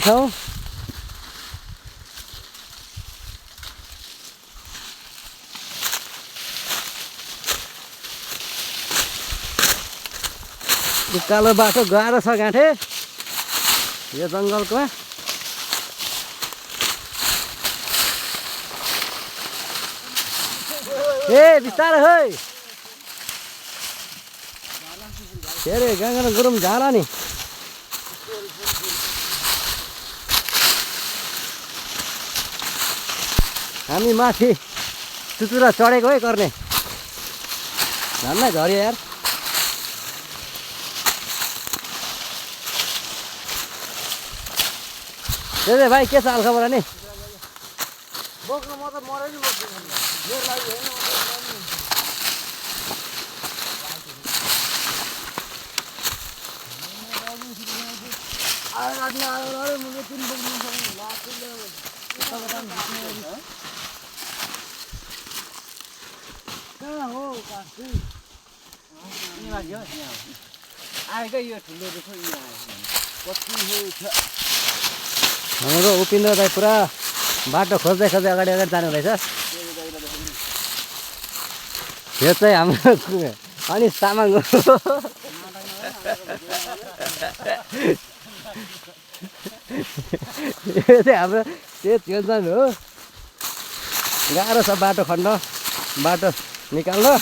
ठाउँ उकालो बाटो गाह्रो छ गाँठे यो जङ्गलमा। ए बिस्तारै है के अरे गङ्गा गुरुङ झाला नि। हामी माथि चुचुरा चढेको है गर्ने झन्नै झऱ्यो यार। त्यही भाइ के छ हालखबर नि? बोक्नु म त मरै नि बोक्छु मेरो लागि होइन कहाँ हो कास्टी आएकै यो ठुलो देखो यहाँ कति हो। हाम्रो उपिन्द्र दाइ पुरा बाटो खोज्दै खोज्दै अगाडि अगाडि जानु रहेछ। यो चाहिँ हाम्रो अनिश तामाङ हो। यो चाहिँ हाम्रो त्यो हो। गाह्रो छ बाटो खण्ड बाटो निकाल्नु।